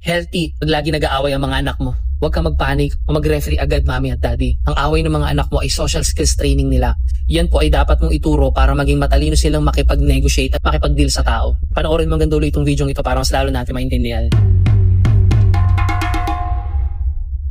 healthy pag lagi nag-aaway ang mga anak mo. Huwag kang magpanik o mag-referee agad, mami at daddy. Ang away ng mga anak mo ay social skills training nila. Yan po ay dapat mong ituro para maging matalino silang makipag-negotiate at makipag-deal sa tao. Panoorin mo hanggang dulo itong video ito para mas lalo natin maintindihan.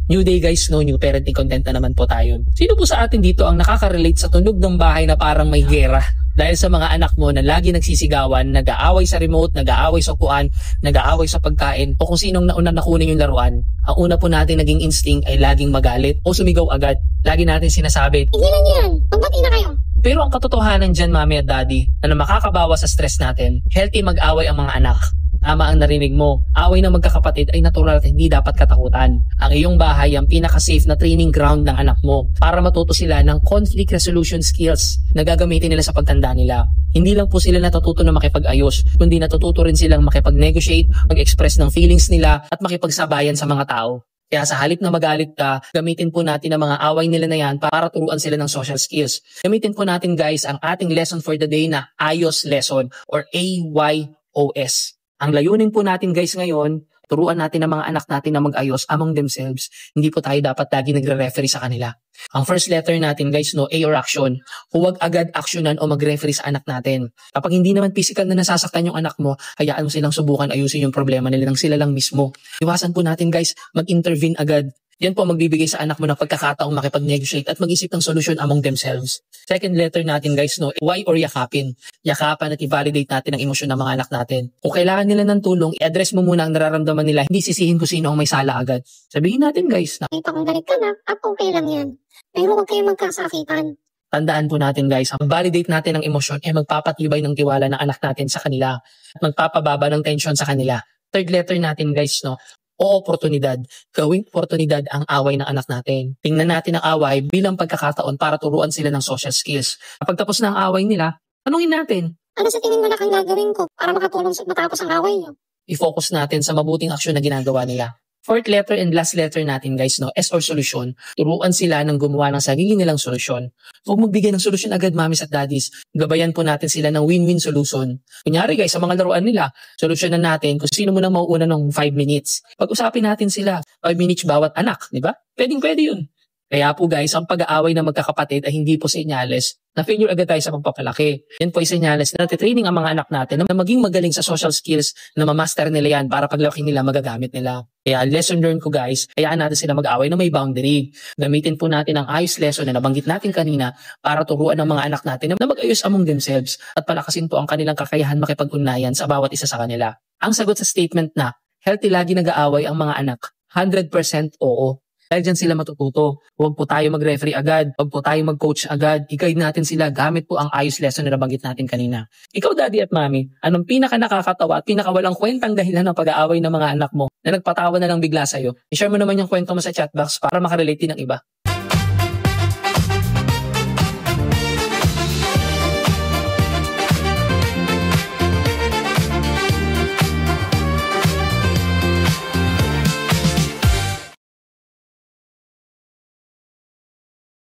New day guys, no new parenting content na naman po tayo. Sino po sa atin dito ang nakaka-relate sa tunog ng bahay na parang may gera? Dahil sa mga anak mo na lagi nagsisigawan, nag-aaway sa remote, nag-aaway sa upuan, nag-aaway sa pagkain, o kung sinong nauna nakunin yung laruan, ang una po natin naging instinct ay laging magalit o sumigaw agad. Lagi natin sinasabi, "Tigilan niyo yan, magbati na kayo." Pero ang katotohanan dyan, mami at daddy, na makakabawas sa stress natin, healthy mag-away ang mga anak. Tama ang narinig mo, away ng magkakapatid ay natural at hindi dapat katakutan. Ang iyong bahay ang pinaka-safe na training ground ng anak mo para matuto sila ng conflict resolution skills na gagamitin nila sa pagtanda nila. Hindi lang po sila natututo na makipag-ayos, kundi natututo rin silang makipag-negotiate, mag-express ng feelings nila at makipagsabayan sa mga tao. Kaya sa halip na magalit ka, gamitin po natin ang mga away nila na yan para turuan sila ng social skills. Gamitin po natin guys ang ating lesson for the day na AYOS lesson or AYOS. Ang layunin po natin guys ngayon, turuan natin ang mga anak natin na mag-ayos among themselves. Hindi po tayo dapat lagi nagre-referee sa kanila. Ang first letter natin guys, no, A or action. Huwag agad aksyonan o mag-referee sa anak natin. Kapag hindi naman physical na nasasaktan yung anak mo, hayaan mo silang subukan ayusin yung problema nila ng sila lang mismo. Iwasan po natin guys, mag-intervene agad. Yan po magbibigay sa anak mo ng pagkakataong makipag-negotiate at mag-isip ng solusyon among themselves. Second letter natin guys, no, Y or yakapin. Yakapan at i-validate natin ang emosyon ng mga anak natin. Kung kailangan nila ng tulong, i-address mo muna ang nararamdaman nila, hindi sisihin kung sino ang may sala agad. Sabihin natin guys na, "Kita kong galit ka na, at okay lang yan. Pero huwag kayong magkasakitan." tandaan po natin guys, ang validate natin ang emosyon ay magpapatibay ng tiwala ng anak natin sa kanila at magpapababa ng tension sa kanila. Third letter natin guys, no, o oportunidad. Gawing oportunidad ang away ng anak natin. Tingnan natin ang away bilang pagkakataon para turuan sila ng social skills. Kapag tapos na ang away nila, tanungin natin, "Ano sa tingin mo na kang gagawin ko para makatulong sa matapos ang away niyo?" i-focus natin sa mabuting aksyon na ginagawa nila. Fourth letter and last letter natin guys, no, S or solution. Turuan sila ng gumawa ng sarili nilang solusyon. Huwag magbigay ng solusyon agad, mamis at daddies. Gabayan po natin sila ng win-win solution. Kunyari guys, sa mga laruan nila, solusyonan natin kung sino muna mauuna ng 5 minutes. Pag-usapin natin sila, 5 minutes bawat anak, di ba? Pwede yun. Kaya po guys, ang pag-aaway ng magkakapatid ay hindi po senyales na failure agad tayo sa pagpapalaki. Yan po ay senyales na natitraining ang mga anak natin na maging magaling sa social skills na mamaster nila yan para paglaki nila magagamit nila. Kaya lesson learned ko guys, hayaan natin sila mag-away na may boundary. Gamitin po natin ang ayos lesson na nabanggit natin kanina para turuan ng mga anak natin na mag-ayos among themselves at palakasin po ang kanilang kakayahan makipag-ugnayan sa bawat isa sa kanila. Ang sagot sa statement na, healthy lagi nag-aaway ang mga anak, 100% oo. Dahil dyan sila matututo. Huwag po tayo mag-referee agad. Huwag po tayo mag-coach agad. I-guide natin sila gamit po ang ayos lesson na nabanggit natin kanina. Ikaw, daddy at mommy, anong pinaka-nakakatawa at pinaka-walang kwentang dahilan ng pag-aaway ng mga anak mo na nagpatawa na lang bigla sa'yo? I-share mo naman yung kwento mo sa chat box para makarelate din ng iba.